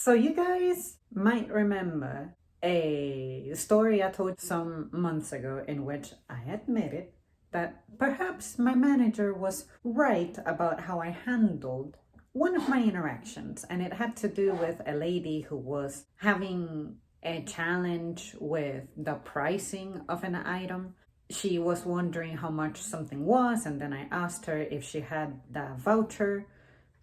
So you guys might remember a story I told some months ago in which I admitted that perhaps my manager was right about how I handled one of my interactions, and it had to do with a lady who was having a challenge with the pricing of an item. She was wondering how much something was, and then I asked her if she had the voucher,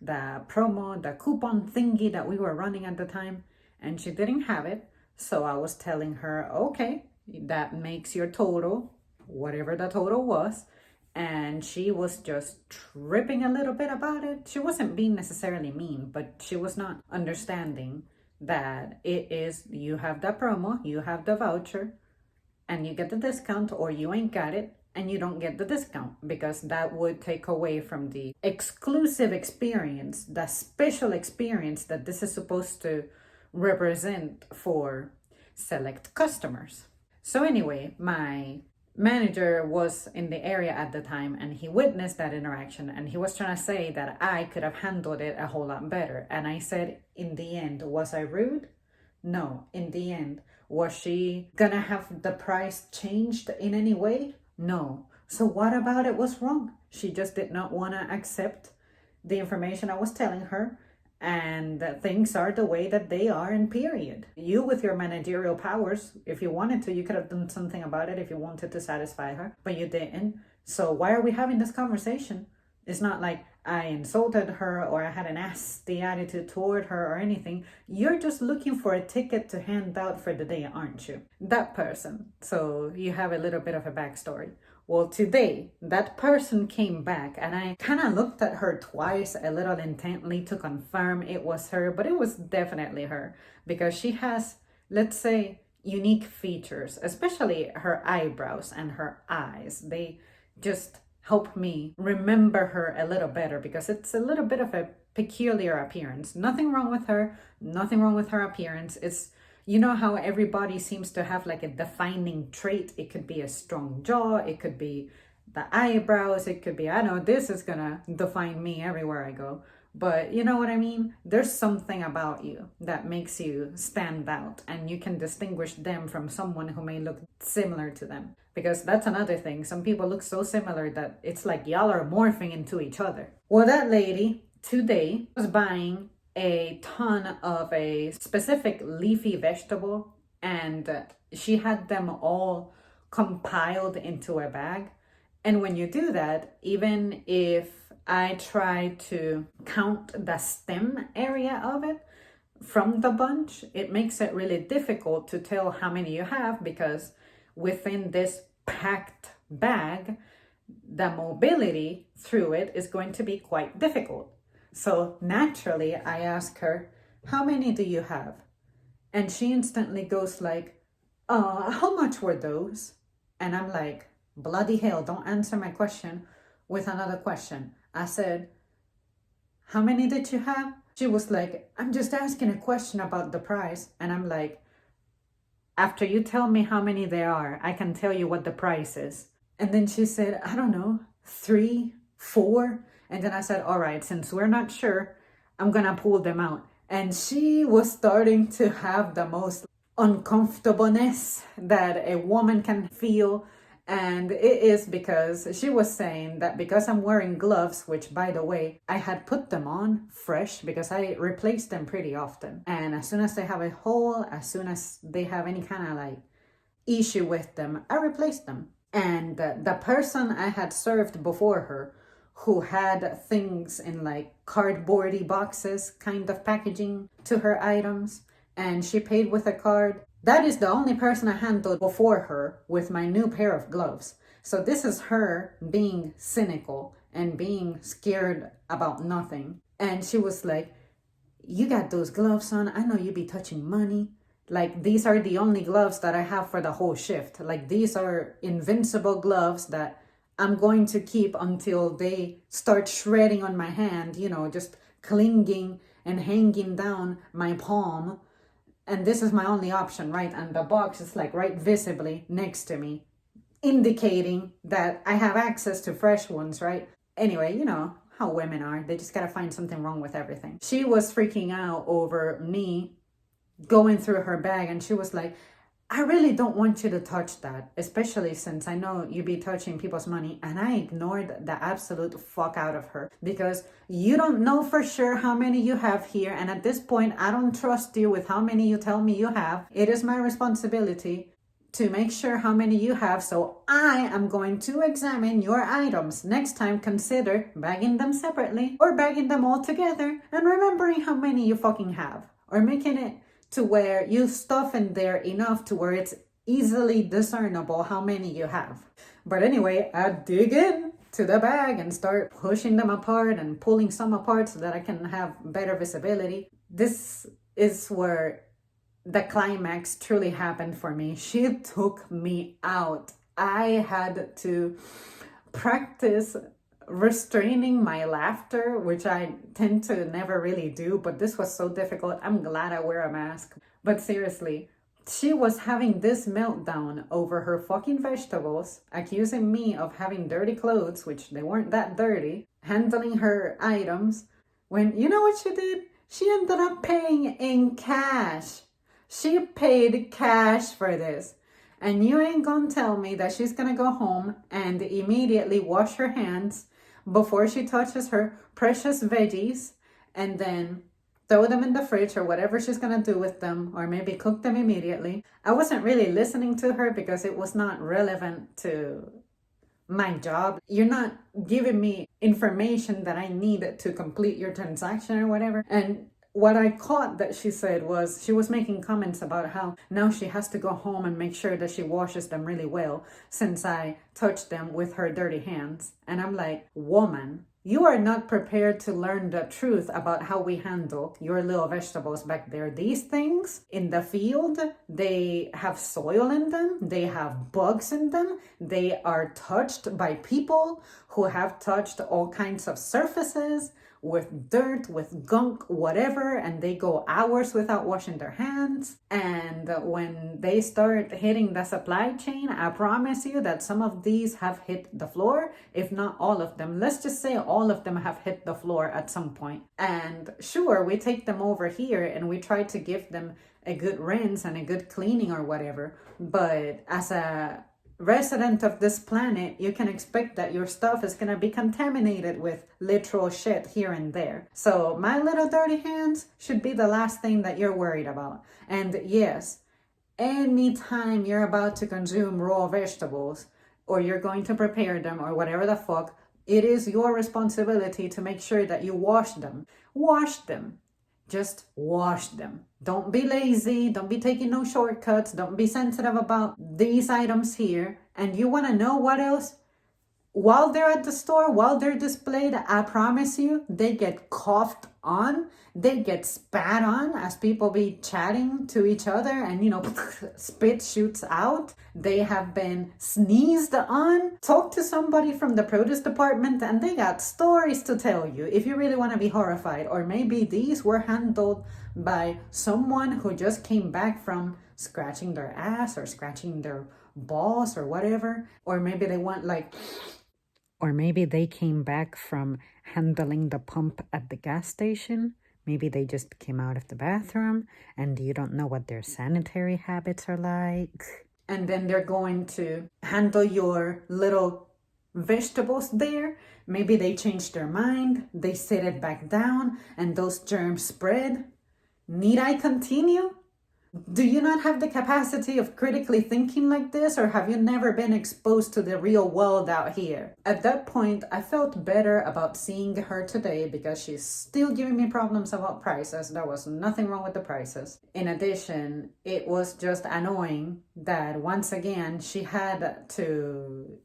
the promo, the coupon thingy that we were running at the time, and she didn't have it. So I was telling her, okay, that makes your total, whatever the total was. And she was just tripping a little bit about it. She wasn't being necessarily mean, but she was not understanding that it is, you have the promo, you have the voucher, and you get the discount, or you ain't got it and you don't get the discount, because that would take away from the exclusive experience, the special experience that this is supposed to represent for select customers. So anyway, my manager was in the area at the time, and he witnessed that interaction, and he was trying to say that I could have handled it a whole lot better. And I said, in the end, was I rude? No. In the end, was she gonna have the price changed in any way? No. So what about it was wrong? She just did not want to accept the information I was telling her, and that things are the way that they are, and period. You, with your managerial powers, if you wanted to, you could have done something about it if you wanted to satisfy her, but you didn't. So why are we having this conversation? It's not like I insulted her or I had an nasty attitude toward her or anything. You're just looking for a ticket to hand out for the day, aren't you? That person. So you have a little bit of a backstory. Well, today, that person came back, and I kind of looked at her twice, a little intently, to confirm it was her, but it was definitely her, because she has, let's say, unique features, especially her eyebrows and her eyes. They just help me remember her a little better, because it's a little bit of a peculiar appearance. Nothing wrong with her, nothing wrong with her appearance. It's, you know how everybody seems to have like a defining trait. It could be a strong jaw, it could be the eyebrows, it could be, I know this is gonna define me everywhere I go. But you know what I mean? There's something about you that makes you stand out, and you can distinguish them from someone who may look similar to them. Because that's another thing. Some people look so similar that it's like y'all are morphing into each other. Well, that lady today was buying a ton of a specific leafy vegetable, and she had them all compiled into a bag. And when you do that, even if I try to count the stem area of it from the bunch, it makes it really difficult to tell how many you have, because within this packed bag, the mobility through it is going to be quite difficult. So naturally, I ask her, how many do you have? And she instantly goes like, how much were those? And I'm like, bloody hell, don't answer my question with another question. I said, how many did you have? She was like, I'm just asking a question about the price. And I'm like, after you tell me how many there are, I can tell you what the price is. And then she said, I don't know, 3, 4. And then I said, all right, since we're not sure, I'm gonna pull them out. And she was starting to have the most uncomfortableness that a woman can feel. And it is because she was saying that because I'm wearing gloves, which by the way, I had put them on fresh because I replace them pretty often. And as soon as they have a hole, as soon as they have any kind of like issue with them, I replace them. And the person I had served before her, who had things in like cardboardy boxes kind of packaging to her items, and she paid with a card. That is the only person I handled before her with my new pair of gloves. So this is her being cynical and being scared about nothing. And she was like, you got those gloves on, I know you be touching money. Like, these are the only gloves that I have for the whole shift. Like, these are invincible gloves that I'm going to keep until they start shredding on my hand, you know, just clinging and hanging down my palm. And this is my only option, right? And the box is like right visibly next to me, indicating that I have access to fresh ones, right? Anyway, you know, how women are. They just gotta find something wrong with everything. She was freaking out over me going through her bag, and she was like, I really don't want you to touch that, especially since I know you be touching people's money. And I ignored the absolute fuck out of her because you don't know for sure how many you have here. And at this point, I don't trust you with how many you tell me you have. It is my responsibility to make sure how many you have. So I am going to examine your items. Next time, consider bagging them separately or bagging them all together and remembering how many you fucking have, or making it to where you stuff in there enough to where it's easily discernible how many you have. But anyway, I dig in to the bag and start pushing them apart and pulling some apart so that I can have better visibility. This is where the climax truly happened for me. She took me out. I had to practice restraining my laughter, which I tend to never really do, but this was so difficult. I'm glad I wear a mask. But seriously, she was having this meltdown over her fucking vegetables, accusing me of having dirty clothes, which they weren't that dirty, handling her items, when you know what she did? She ended up paying in cash. She paid cash for this. And you ain't gonna tell me that she's gonna go home and immediately wash her hands before she touches her precious veggies and then throw them in the fridge or whatever she's gonna do with them, or maybe cook them immediately. I wasn't really listening to her because it was not relevant to my job. You're not giving me information that I needed to complete your transaction or whatever. And what I caught that she said was she was making comments about how now she has to go home and make sure that she washes them really well since I touched them with her dirty hands. And I'm like, woman, you are not prepared to learn the truth about how we handle your little vegetables back there. These things in the field, they have soil in them, they have bugs in them, they are touched by people who have touched all kinds of surfaces with dirt, with gunk, whatever, and they go hours without washing their hands. And when they start hitting the supply chain, I promise you that some of these have hit the floor, if not all of them. Let's just say all of them have hit the floor at some point. And sure, we take them over here and we try to give them a good rinse and a good cleaning or whatever. But as a resident of this planet, you can expect that your stuff is going to be contaminated with literal shit here and there. So my little dirty hands should be the last thing that you're worried about. And yes, anytime you're about to consume raw vegetables or you're going to prepare them or whatever the fuck, it is your responsibility to make sure that you wash them. Wash them. Just wash them. Don't be lazy. Don't be taking no shortcuts. Don't be sensitive about these items here. And you want to know what else? While they're at the store, while they're displayed, I promise you, they get coughed on. They get spat on as people be chatting to each other and, spit shoots out. They have been sneezed on. Talk to somebody from the produce department and they got stories to tell you if you really want to be horrified. Or maybe these were handled by someone who just came back from scratching their ass or scratching their balls or whatever. Or maybe they want or maybe they came back from handling the pump at the gas station. Maybe they just came out of the bathroom and you don't know what their sanitary habits are like. And then they're going to handle your little vegetables there. Maybe they changed their mind. They set it back down and those germs spread. Need I continue? Do you not have the capacity of critically thinking like this, or have you never been exposed to the real world out here? At that point, I felt better about seeing her today because she's still giving me problems about prices. There was nothing wrong with the prices. In addition, it was just annoying that once again, she had to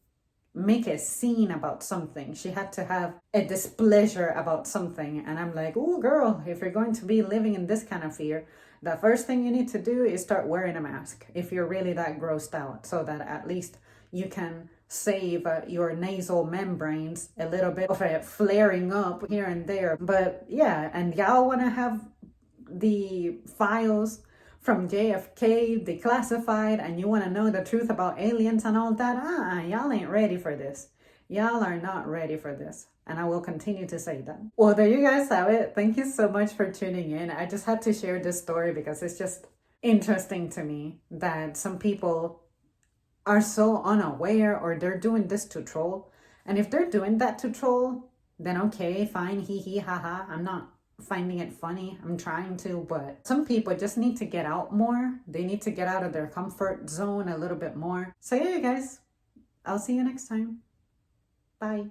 make a scene about something. She had to have a displeasure about something. And I'm like, oh girl, if you're going to be living in this kind of fear, the first thing you need to do is start wearing a mask if you're really that grossed out, so that at least you can save your nasal membranes a little bit of a flaring up here and there. But yeah, and y'all want to have the files from JFK declassified and you want to know the truth about aliens and all that, y'all ain't ready for this. Y'all are not ready for this. And I will continue to say that. Well, there you guys have it. Thank you so much for tuning in. I just had to share this story because it's just interesting to me that some people are so unaware or they're doing this to troll. And if they're doing that to troll, then okay, fine, hee hee ha ha. I'm not finding it funny. I'm trying to, but some people just need to get out more. They need to get out of their comfort zone a little bit more. So yeah, you guys, I'll see you next time. Bye.